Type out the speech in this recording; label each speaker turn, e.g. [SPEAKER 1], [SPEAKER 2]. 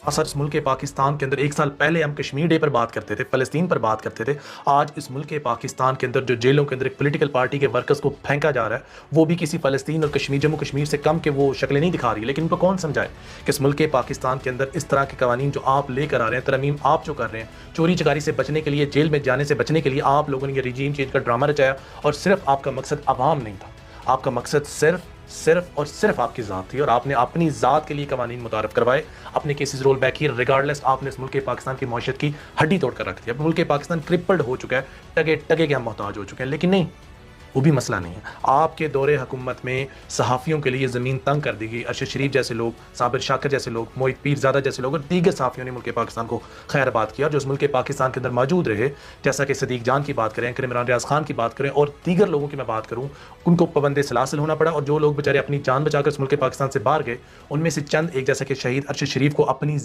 [SPEAKER 1] Sir इस मुल्क पाकिस्तान के अंदर 1 साल पहले हम कश्मीर डे पर बात करते थे, फ़लस्तीन पर बात करते थे। आज इस मुल्क पाकिस्तान के अंदर जो जेलों के अंदर एक पॉलिटिकल पार्टी के वर्कर्स को फेंका जा रहा है, वो भी किसी फ़लस्तीन और कश्मीर जम्मू कश्मीर से कम के वो शक्लें नहीं दिखा रही है। लेकिन उनको कौन समझाए कि इस मुल्क पाकिस्तान के अंदर इस तरह के कवानीन जो आप लेकर आ रहे हैं, तरमीम आप जो कर रहे हैं, चोरी चकारी से बचने के लिए, जेल में जाने से बचने के लिए आप लोगों ने ये रिजीम चेंज का ड्रामा रचाया और सिर्फ आपका मकसद अवाम नहीं था। आपका मकसद सिर्फ और सिर्फ आपकी ज़ात थी और आपने अपनी ज़ात के लिए कवानीन मुतारफ़ करवाए, अपने केसेस रोल बैक किए। रिगार्डलेस आपने इस मुल्क पाकिस्तान की मईशत की हड्डी तोड़ कर रख दी। अब मुल्क पाकिस्तान क्रिपल्ड हो चुका है, टगे टगे के हम मोहताज हो चुके हैं। लेकिन नहीं, वो भी मसला नहीं है। आपके दौरे हुकूमत में सहाफ़ियों के लिए ज़मीन तंग कर दी गई। अरशद शरीफ जैसे लोग, साबिर शाकिर जैसे लोग, मोहित पीरज़ादा जैसे लोग और दीगर सहाफ़ियों ने मुल्क पाकिस्तान को खैरबाद किया। जो इस मुल्क पाकिस्तान के अंदर मौजूद रहे, जैसा कि सदीक जान की बात करें, इमरान रियाज खान की बात करें और दीगर लोगों की मैं बात करूँ, उनको पाबंद सलासिल होना पड़ा। और जो लोग बेचारे अपनी जान बचाकर इस मुल्क पाकिस्तान से बाहर गए, उनमें से चंद एक जैसा कि शहीद अरशद शरीफ को अपनी